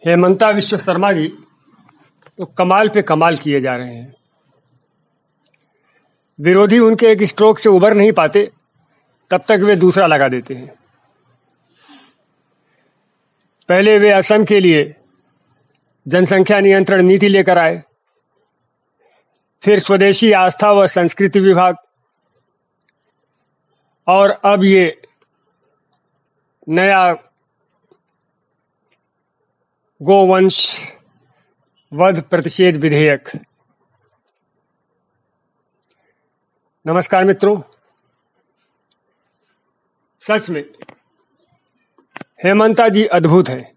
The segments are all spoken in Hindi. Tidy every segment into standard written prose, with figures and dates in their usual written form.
हेमंता विश्व शर्मा जी तो कमाल पे कमाल किए जा रहे हैं। विरोधी उनके एक स्ट्रोक से उबर नहीं पाते, तब तक वे दूसरा लगा देते हैं। पहले वे असम के लिए जनसंख्या नियंत्रण नीति लेकर आए, फिर स्वदेशी आस्था व संस्कृति विभाग, और अब ये नया गोवंश वध प्रतिषेध विधेयक। नमस्कार मित्रों, सच में हेमंता जी अद्भुत हैं।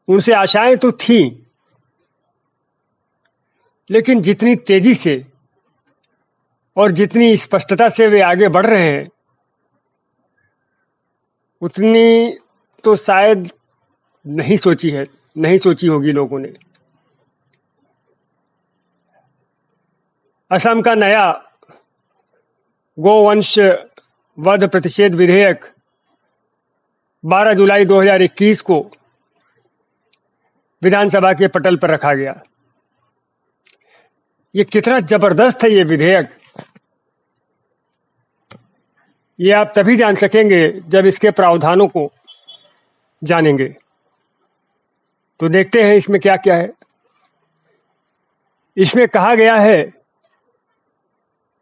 उनसे आशाएं तो थीं, लेकिन जितनी तेजी से और जितनी स्पष्टता से वे आगे बढ़ रहे हैं, उतनी तो शायद नहीं सोची होगी लोगों ने। असम का नया गोवंश वध प्रतिषेध विधेयक 12 जुलाई 2021 को विधानसभा के पटल पर रखा गया। ये कितना जबरदस्त है ये विधेयक, ये आप तभी जान सकेंगे जब इसके प्रावधानों को जानेंगे। तो देखते हैं इसमें क्या क्या है। इसमें कहा गया है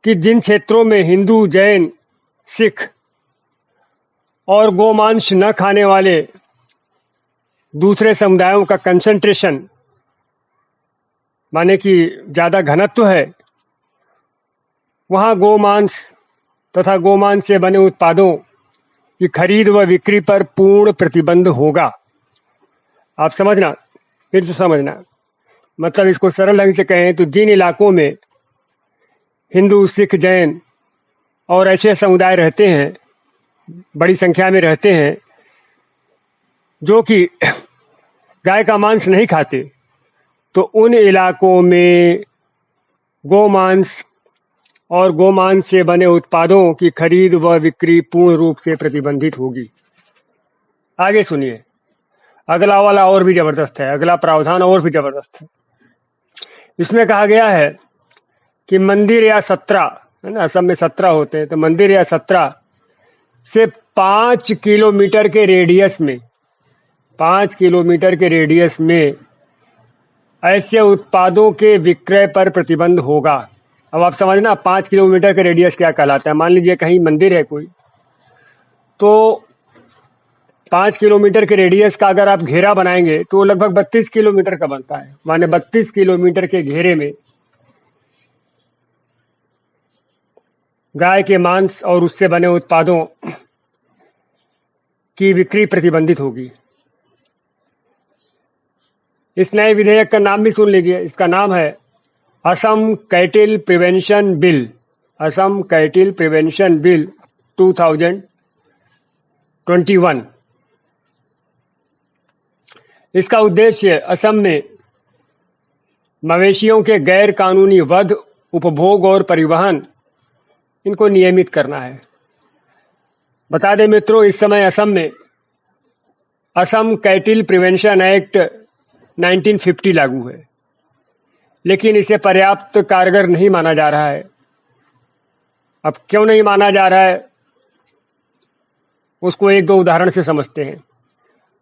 कि जिन क्षेत्रों में हिंदू, जैन, सिख और गोमांस न खाने वाले दूसरे समुदायों का कंसंट्रेशन, माने कि ज्यादा घनत्व है, वहां गोमांस तथा गोमांस से बने उत्पादों की खरीद व बिक्री पर पूर्ण प्रतिबंध होगा। आप समझना, फिर से समझना। मतलब इसको सरल ढंग से कहें तो जिन इलाकों में हिंदू, सिख, जैन और ऐसे समुदाय रहते हैं, बड़ी संख्या में रहते हैं, जो कि गाय का मांस नहीं खाते, तो उन इलाकों में गोमांस और गोमांस से बने उत्पादों की खरीद व बिक्री पूर्ण रूप से प्रतिबंधित होगी। आगे सुनिए, अगला वाला और भी जबरदस्त है, अगला प्रावधान और भी जबरदस्त है। इसमें कहा गया है कि मंदिर या सत्रा, है ना, असम में 17 होते हैं, तो मंदिर या सत्रा से 5 किलोमीटर के रेडियस में, 5 किलोमीटर के रेडियस में ऐसे उत्पादों के विक्रय पर प्रतिबंध होगा। अब आप समझना 5 किलोमीटर के रेडियस क्या कहलाता है। मान लीजिए कहीं मंदिर है कोई, तो 5 किलोमीटर के रेडियस का अगर आप घेरा बनाएंगे तो लगभग 32 किलोमीटर का बनता है। माने 32 किलोमीटर के घेरे में गाय के मांस और उससे बने उत्पादों की बिक्री प्रतिबंधित होगी। इस नए विधेयक का नाम भी सुन लीजिए। इसका नाम है Assam कैटिल prevention bill, Assam कैटिल prevention bill 2021। इसका उद्देश्य असम में मवेशियों के गैर कानूनी वध, उपभोग और परिवहन, इनको नियमित करना है। बता दें मित्रों, इस समय असम में असम कैटिल प्रिवेंशन एक्ट 1950 लागू है, लेकिन इसे पर्याप्त कारगर नहीं माना जा रहा है। अब क्यों नहीं माना जा रहा है, उसको एक दो उदाहरण से समझते हैं।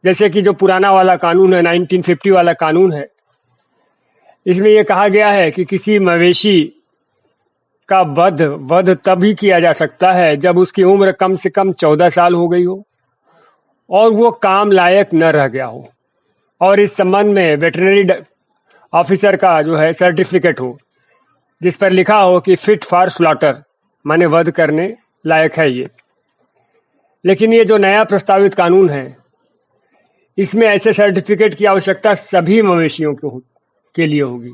जैसे कि जो पुराना वाला कानून है, 1950 वाला कानून है, इसमें यह कहा गया है कि किसी मवेशी का वध तभी किया जा सकता है जब उसकी उम्र कम से कम 14 साल हो गई हो और वो काम लायक न रह गया हो, और इस संबंध में वेटरनरी ऑफिसर का जो है सर्टिफिकेट हो, जिस पर लिखा हो कि फिट फॉर स्लॉटर, माने वध करने लायक है ये। लेकिन ये जो नया प्रस्तावित कानून है, इसमें ऐसे सर्टिफिकेट की आवश्यकता सभी मवेशियों के लिए होगी,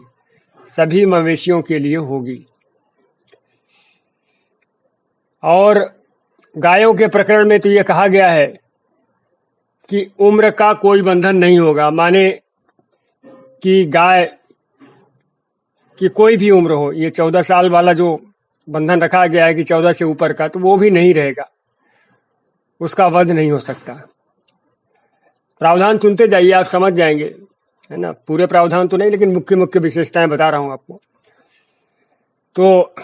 सभी मवेशियों के लिए होगी। और गायों के प्रकरण में तो यह कहा गया है कि उम्र का कोई बंधन नहीं होगा। माने कि गाय की कोई भी उम्र हो, ये 14 साल वाला जो बंधन रखा गया है कि 14 से ऊपर का, तो वो भी नहीं रहेगा, उसका वध नहीं हो सकता। प्रावधान सुनते जाइए, आप समझ जाएंगे, है ना। पूरे प्रावधान तो नहीं, लेकिन मुख्य मुख्य विशेषताएं बता रहा हूं आपको। तो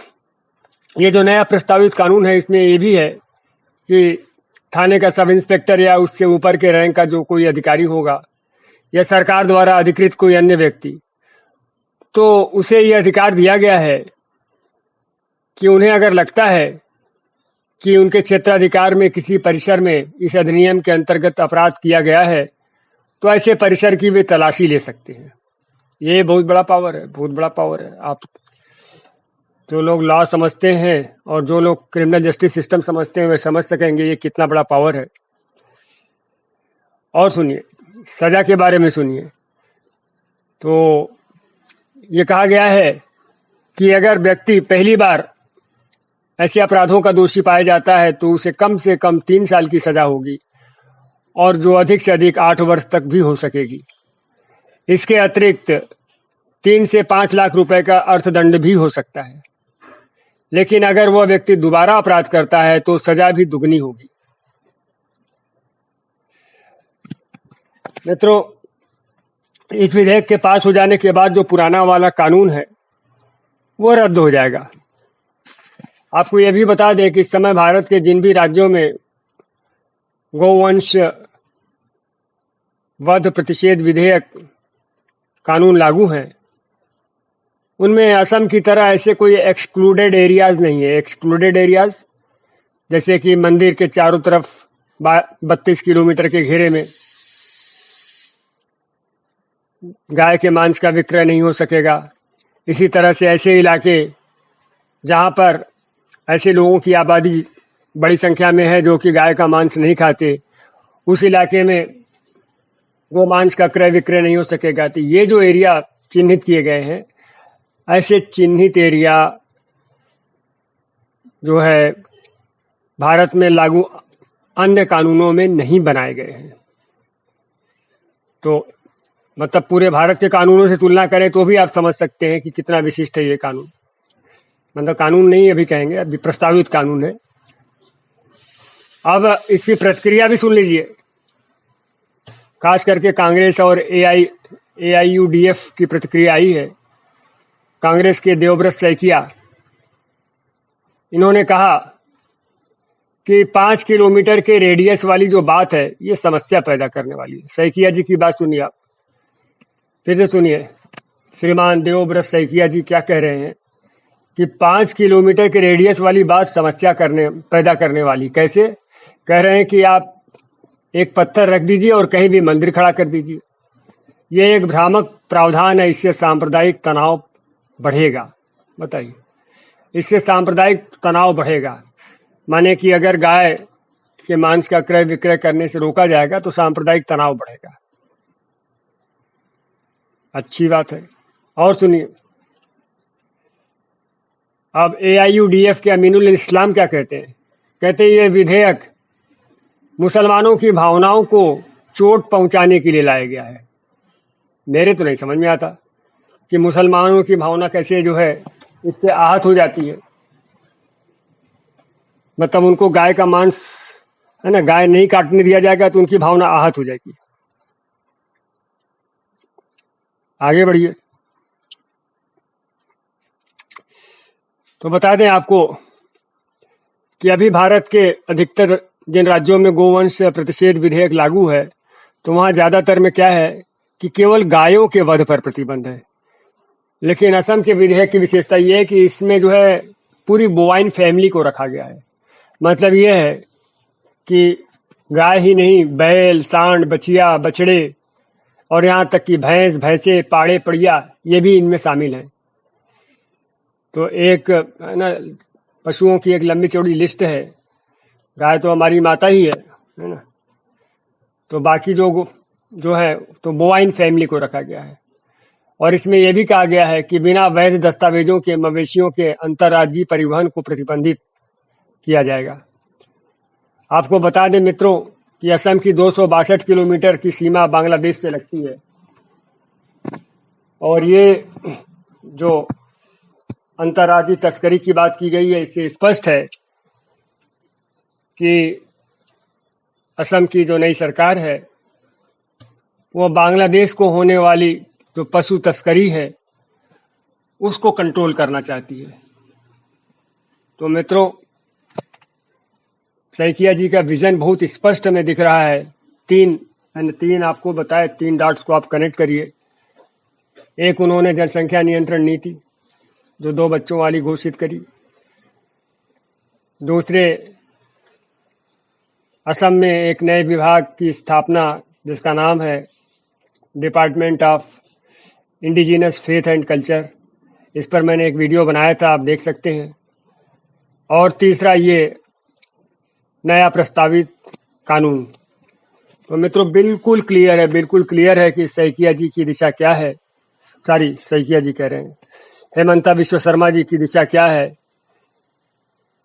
ये जो नया प्रस्तावित कानून है, इसमें ये भी है कि थाने का सब इंस्पेक्टर या उससे ऊपर के रैंक का जो कोई अधिकारी होगा या सरकार द्वारा अधिकृत कोई अन्य व्यक्ति, तो उसे ये अधिकार दिया गया है कि उन्हें अगर लगता है कि उनके क्षेत्राधिकार में किसी परिसर में इस अधिनियम के अंतर्गत अपराध किया गया है, तो ऐसे परिसर की वे तलाशी ले सकते हैं। ये बहुत बड़ा पावर है, बहुत बड़ा पावर है। आप जो लोग लॉ समझते हैं और जो लोग क्रिमिनल जस्टिस सिस्टम समझते हैं, वे समझ सकेंगे ये कितना बड़ा पावर है। और सुनिए, सजा के बारे में सुनिए। तो ये कहा गया है कि अगर व्यक्ति पहली बार ऐसे अपराधों का दोषी पाया जाता है तो उसे कम से कम 3 साल की सजा होगी, और जो अधिक से अधिक 8 वर्ष तक भी हो सकेगी। इसके अतिरिक्त 3 से 5 लाख रुपए का अर्थदंड भी हो सकता है। लेकिन अगर वह व्यक्ति दोबारा अपराध करता है तो सजा भी दुगनी होगी। मित्रों, इस विधेयक के पास हो जाने के बाद जो पुराना वाला कानून है वो रद्द हो जाएगा। आपको यह भी बता दें कि इस समय भारत के जिन भी राज्यों में गोवंश वध प्रतिषेध विधेयक कानून लागू हैं, उनमें असम की तरह ऐसे कोई एक्सक्लूडेड एरियाज नहीं है। एक्सक्लूडेड एरियाज जैसे कि मंदिर के चारों तरफ 32 किलोमीटर के घेरे में गाय के मांस का विक्रय नहीं हो सकेगा। इसी तरह से ऐसे इलाके जहां पर ऐसे लोगों की आबादी बड़ी संख्या में है जो कि गाय का मांस नहीं खाते, उस इलाके में गोमांस का क्रय विक्रय नहीं हो सकेगा। तो ये जो एरिया चिन्हित किए गए हैं, ऐसे चिन्हित एरिया जो है भारत में लागू अन्य कानूनों में नहीं बनाए गए हैं। तो मतलब पूरे भारत के कानूनों से तुलना करें तो भी आप समझ सकते हैं कि कितना विशिष्ट है ये कानून। मतलब कानून नहीं अभी कहेंगे, अभी प्रस्तावित कानून है। अब इसकी प्रक्रिया भी सुन लीजिए। खास करके कांग्रेस और AIUDF की प्रतिक्रिया आई है। कांग्रेस के देवव्रत सैकिया, इन्होंने कहा कि 5 किलोमीटर के रेडियस वाली जो बात है ये समस्या पैदा करने वाली है। सैकिया जी की बात सुनिए, आप फिर से सुनिए। श्रीमान देवव्रत सैकिया जी क्या कह रहे हैं कि 5 किलोमीटर के रेडियस वाली बात समस्या पैदा करने वाली। कैसे? कह रहे हैं कि आप एक पत्थर रख दीजिए और कहीं भी मंदिर खड़ा कर दीजिए। ये एक भ्रामक प्रावधान है, इससे सांप्रदायिक तनाव बढ़ेगा। बताइए, इससे सांप्रदायिक तनाव बढ़ेगा। माने कि अगर गाय के मांस का क्रय विक्रय करने से रोका जाएगा तो सांप्रदायिक तनाव बढ़ेगा। अच्छी बात है। और सुनिए, अब AIUDF के अमीनुल इस्लाम क्या कहते हैं? कहते हैं ये विधेयक मुसलमानों की भावनाओं को चोट पहुंचाने के लिए लाया गया है। मेरे तो नहीं समझ में आता कि मुसलमानों की भावना कैसे जो है इससे आहत हो जाती है। मतलब उनको गाय का मांस, है ना, गाय नहीं काटने दिया जाएगा तो उनकी भावना आहत हो जाएगी। आगे बढ़िए। तो बता दें आपको कि अभी भारत के अधिकतर जिन राज्यों में गोवंश प्रतिषेध विधेयक लागू है, तो वहां ज्यादातर में क्या है कि केवल गायों के वध पर प्रतिबंध है। लेकिन असम के विधेयक की विशेषता यह है कि इसमें जो है पूरी बोवाइन फैमिली को रखा गया है। मतलब यह है कि गाय ही नहीं, बैल, सांड, बछिया, बछड़े और यहाँ तक कि भैंस, भैंसे, पाड़े, पड़िया, ये भी इनमें शामिल हैं। तो एक, है ना, पशुओं की एक लंबी चौड़ी लिस्ट है। गाय तो हमारी माता ही है ना। तो बाकी जो है तो बोवाइन फैमिली को रखा गया है। और इसमें यह भी कहा गया है कि बिना वैध दस्तावेजों के मवेशियों के अंतर्राज्यीय परिवहन को प्रतिबंधित किया जाएगा। आपको बता दें मित्रों कि असम की 262 किलोमीटर की सीमा बांग्लादेश से लगती है। और ये जो अंतर्राज्यीय तस्करी की बात की गई है, इससे स्पष्ट है कि असम की जो नई सरकार है वो बांग्लादेश को होने वाली जो पशु तस्करी है उसको कंट्रोल करना चाहती है। तो मित्रों, सैकिया जी का विजन बहुत स्पष्ट हमें दिख रहा है। तीन आपको बताए, 3 डॉट्स को आप कनेक्ट करिए। एक, उन्होंने जनसंख्या नियंत्रण नीति जो 2 बच्चों वाली घोषित करी। दूसरे, असम में एक नए विभाग की स्थापना जिसका नाम है department of indigenous faith and culture. इस पर मैंने एक वीडियो बनाया था, आप देख सकते हैं। और तीसरा, ये नया प्रस्तावित कानून। तो मित्रों, बिल्कुल क्लियर है कि सैकिया जी की दिशा क्या है। सैकिया जी कह रहे हैं, हेमंता विश्व शर्मा जी की दिशा क्या है,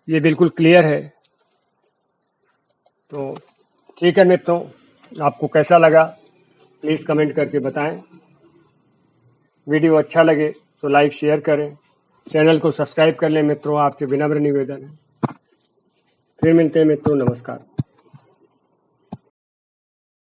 ये बिल्कुल क्लियर है। तो ठीक है मित्रों, आपको कैसा लगा प्लीज़ कमेंट करके बताएं। वीडियो अच्छा लगे तो लाइक शेयर करें, चैनल को सब्सक्राइब कर लें मित्रों, आपसे विनम्र निवेदन है। फिर मिलते हैं मित्रों, नमस्कार।